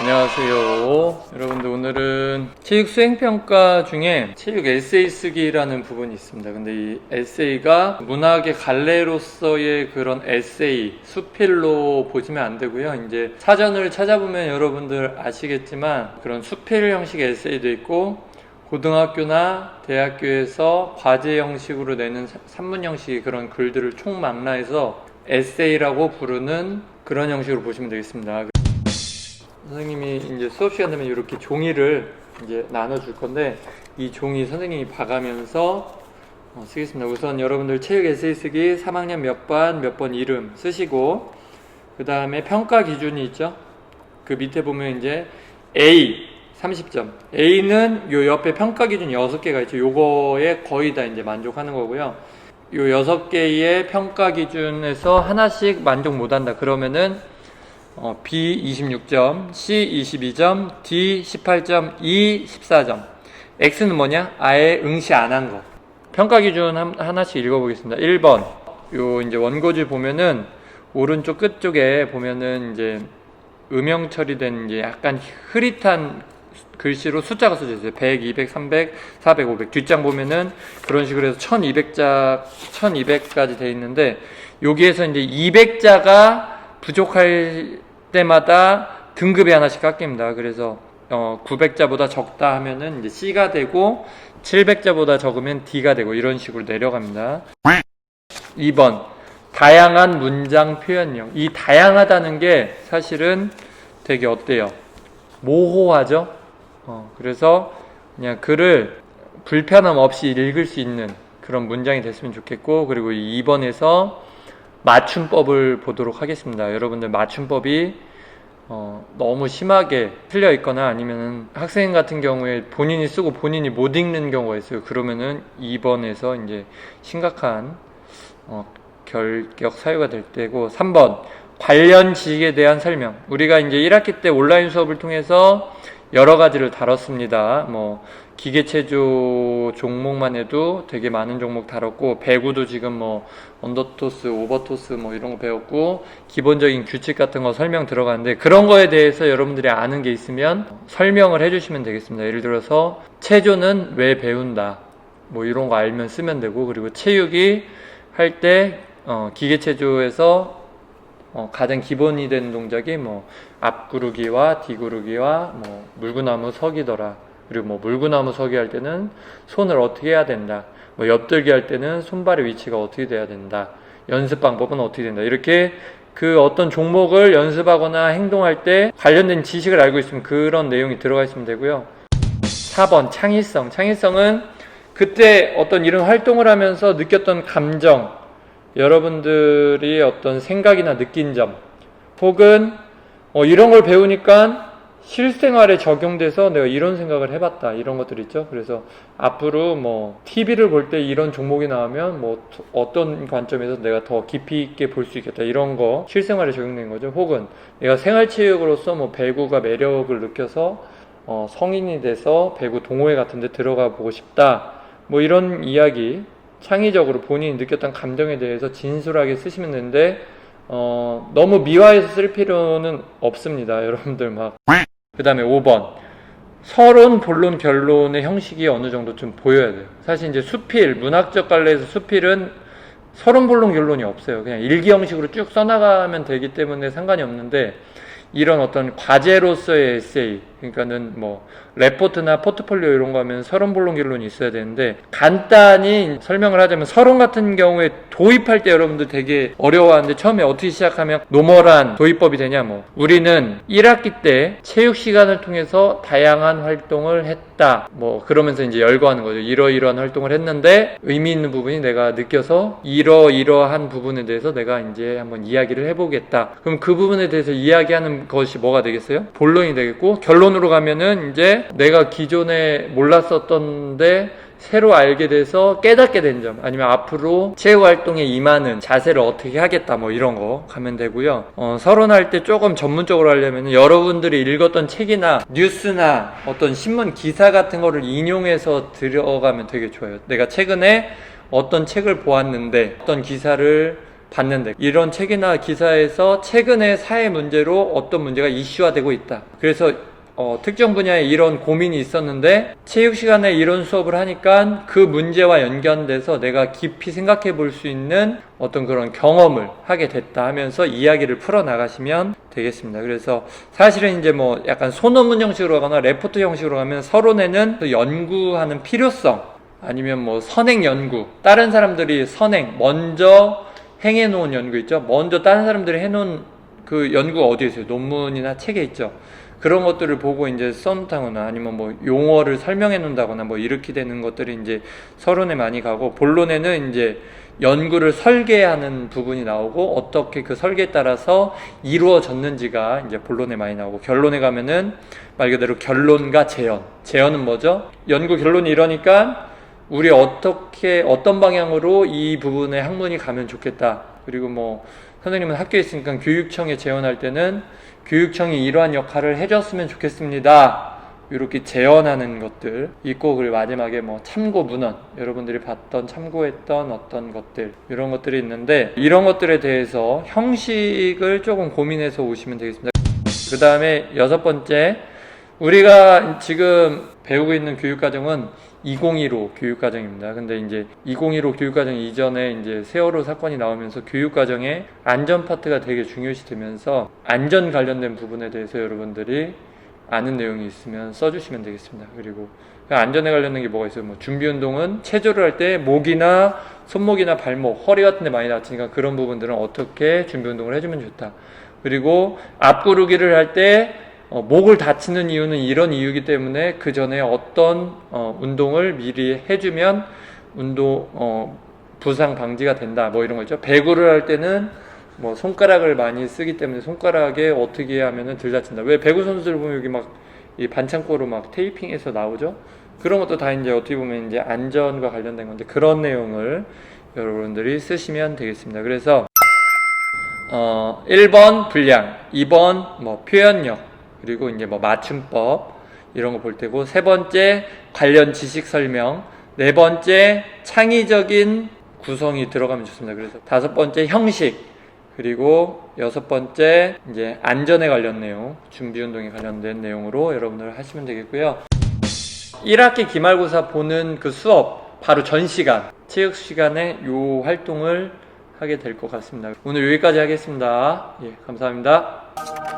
안녕하세요. 여러분들, 오늘은 체육 수행평가 중에 체육 에세이 쓰기라는 부분이 있습니다. 근데 이 에세이가 문학의 갈래로서의 그런 에세이, 수필로 보시면 안 되고요. 이제 사전을 찾아보면 여러분들 아시겠지만 그런 수필 형식 에세이도 있고, 고등학교나 대학교에서 과제 형식으로 내는 산문 형식의 그런 글들을 총망라해서 에세이라고 부르는 그런 형식으로 보시면 되겠습니다. 선생님이 이제 수업 시간 되면 이렇게 종이를 이제 나눠줄 건데, 이 종이 선생님이 봐가면서 쓰겠습니다. 우선 여러분들 체육 에세이 쓰기 3학년 몇 번 이름 쓰시고, 그 다음에 평가 기준이 있죠. 그 밑에 보면 이제 A 30점. A는 요 옆에 평가 기준 6개가 있죠. 요거에 거의 다 이제 만족하는 거고요. 요 6개의 평가 기준에서 하나씩 만족 못한다. 그러면은 B 26점, C 22점, D 18점, E 14점. X는 뭐냐? 아예 응시 안 한 거. 평가 기준 하나씩 읽어보겠습니다. 1번. 요 이제 원고지 보면은 오른쪽 끝쪽에 보면은 이제 음영 처리된 이제 약간 흐릿한 글씨로 숫자가 써져 있어요. 100, 200, 300, 400, 500. 뒷장 보면은 그런 식으로 해서 1200까지 돼 있는데, 여기에서 이제 200자가 부족할 때마다 등급이 하나씩 깎입니다. 그래서 900자보다 적다 하면은 이제 C가 되고, 700자보다 적으면 D가 되고, 이런 식으로 내려갑니다. 2번. 다양한 문장 표현력. 이 다양하다는 게 사실은 되게 어때요? 모호하죠? 그래서 그냥 글을 불편함 없이 읽을 수 있는 그런 문장이 됐으면 좋겠고, 그리고 2번에서 맞춤법을 보도록 하겠습니다. 여러분들 맞춤법이 너무 심하게 틀려 있거나 아니면은 학생 같은 경우에 본인이 쓰고 본인이 못 읽는 경우가 있어요. 그러면은 2번에서 이제 심각한 결격 사유가 될 때고, 3번 관련 지식에 대한 설명. 우리가 이제 1학기 때 온라인 수업을 통해서 여러 가지를 다뤘습니다. 뭐 기계체조 종목만 해도 되게 많은 종목 다뤘고, 배구도 지금 뭐 언더토스, 오버토스 뭐 이런 거 배웠고, 기본적인 규칙 같은 거 설명 들어가는데, 그런 거에 대해서 여러분들이 아는 게 있으면 설명을 해주시면 되겠습니다. 예를 들어서 체조는 왜 배운다, 뭐 이런 거 알면 쓰면 되고, 그리고 체육이 할 때 기계체조에서 가장 기본이 되는 동작이 뭐 앞구르기와 뒤구르기와 뭐 물구나무 서기더라. 그리고 뭐 물구나무 서기 할 때는 손을 어떻게 해야 된다. 뭐 옆들기 할 때는 손발의 위치가 어떻게 돼야 된다. 연습 방법은 어떻게 된다. 이렇게 그 어떤 종목을 연습하거나 행동할 때 관련된 지식을 알고 있으면 그런 내용이 들어가 있으면 되고요. 4번 창의성. 창의성은 그때 어떤 이런 활동을 하면서 느꼈던 감정, 여러분들이 어떤 생각이나 느낀 점, 혹은 이런 걸 배우니까 실생활에 적용돼서 내가 이런 생각을 해봤다, 이런 것들 있죠. 그래서 앞으로 뭐 TV를 볼 때 이런 종목이 나오면 뭐 어떤 관점에서 내가 더 깊이 있게 볼 수 있겠다, 이런 거 실생활에 적용된 거죠. 혹은 내가 생활체육으로서 뭐 배구가 매력을 느껴서 성인이 돼서 배구 동호회 같은 데 들어가 보고 싶다, 뭐 이런 이야기, 창의적으로 본인이 느꼈던 감정에 대해서 진솔하게 쓰시면 되는데, 너무 미화해서 쓸 필요는 없습니다. 여러분들 그 다음에 5번. 서론, 본론, 결론의 형식이 어느 정도 좀 보여야 돼요. 사실 이제 수필, 문학적 갈래에서 수필은 서론, 본론, 결론이 없어요. 그냥 일기 형식으로 쭉 써나가면 되기 때문에 상관이 없는데, 이런 어떤 과제로서의 에세이, 그러니까는 뭐 레포트나 포트폴리오 이런 거 하면 서론, 본론, 결론이 있어야 되는데, 간단히 설명을 하자면 서론 같은 경우에 도입할 때 여러분들 되게 어려워하는데, 처음에 어떻게 시작하면 노멀한 도입법이 되냐, 뭐 우리는 1학기 때 체육 시간을 통해서 다양한 활동을 했다, 뭐 그러면서 이제 열거하는 거죠. 이러이러한 활동을 했는데 의미 있는 부분이 내가 느껴서 이러이러한 부분에 대해서 내가 이제 한번 이야기를 해보겠다. 그럼 그 부분에 대해서 이야기하는 것이 뭐가 되겠어요? 본론이 되겠고, 결론으로 가면은 이제 내가 기존에 몰랐었던데 새로 알게 돼서 깨닫게 된 점, 아니면 앞으로 체육 활동에 임하는 자세를 어떻게 하겠다, 뭐 이런 거 가면 되고요. 서론할 때 조금 전문적으로 하려면 여러분들이 읽었던 책이나 뉴스나 어떤 신문 기사 같은 거를 인용해서 들어가면 되게 좋아요. 내가 최근에 어떤 책을 보았는데 어떤 기사를 봤는데 이런 책이나 기사에서 최근에 사회 문제로 어떤 문제가 이슈화되고 있다. 그래서 특정 분야에 이런 고민이 있었는데 체육 시간에 이런 수업을 하니까 그 문제와 연관돼서 내가 깊이 생각해 볼 수 있는 어떤 그런 경험을 하게 됐다 하면서 이야기를 풀어 나가시면 되겠습니다. 그래서 사실은 이제 뭐 약간 소논문 형식으로 하거나 레포트 형식으로 가면 서론에는 그 연구하는 필요성 아니면 뭐 선행 연구, 다른 사람들이 선행 먼저 행해 놓은 연구 있죠. 먼저 다른 사람들이 해 놓은 그 연구가 어디에 있어요? 논문이나 책에 있죠. 그런 것들을 보고 이제 써놓다거나 아니면 뭐 용어를 설명해 놓는다거나 뭐 이렇게 되는 것들이 이제 서론에 많이 가고, 본론에는 이제 연구를 설계하는 부분이 나오고 어떻게 그 설계에 따라서 이루어졌는지가 이제 본론에 많이 나오고, 결론에 가면은 말 그대로 결론과 재현. 재현은 뭐죠? 연구 결론이 이러니까 우리 어떻게 어떤 방향으로 이 부분의 학문이 가면 좋겠다. 그리고 뭐 선생님은 학교에 있으니까 교육청에 재원할 때는 교육청이 이러한 역할을 해줬으면 좋겠습니다. 이렇게 재현하는 것들 있고, 그리고 마지막에 뭐 참고 문헌, 여러분들이 봤던 참고했던 어떤 것들, 이런 것들이 있는데 이런 것들에 대해서 형식을 조금 고민해서 오시면 되겠습니다. 그 다음에 6번째, 우리가 지금 배우고 있는 교육과정은 2015 교육과정입니다. 근데 이제 2015 교육과정 이전에 이제 세월호 사건이 나오면서 교육과정에 안전 파트가 되게 중요시 되면서 안전 관련된 부분에 대해서 여러분들이 아는 내용이 있으면 써주시면 되겠습니다. 그리고 안전에 관련된 게 뭐가 있어요? 뭐 준비운동은 체조를 할 때 목이나 손목이나 발목, 허리 같은 데 많이 다치니까 그런 부분들은 어떻게 준비운동을 해주면 좋다. 그리고 앞구르기를 할 때 목을 다치는 이유는 이런 이유이기 때문에 그 전에 어떤 운동을 미리 해주면 부상 방지가 된다. 뭐 이런 거 있죠. 배구를 할 때는 뭐 손가락을 많이 쓰기 때문에 손가락에 어떻게 하면은 덜 다친다. 왜 배구 선수들 보면 여기 막 이 반창고로 막 테이핑해서 나오죠. 그런 것도 다 이제 어떻게 보면 이제 안전과 관련된 건데, 그런 내용을 여러분들이 쓰시면 되겠습니다. 그래서 1번 분량, 2번 뭐 표현력, 그리고 이제 뭐 맞춤법 이런 거 볼 테고, 3번째 관련 지식 설명, 4번째 창의적인 구성이 들어가면 좋습니다. 그래서 5번째 형식, 그리고 6번째 이제 안전에 관련 내용, 준비운동에 관련된 내용으로 여러분들 하시면 되겠고요. 1학기 기말고사 보는 그 수업 바로 전 시간, 체육 시간에 요 활동을 하게 될 것 같습니다. 오늘 여기까지 하겠습니다. 예, 감사합니다.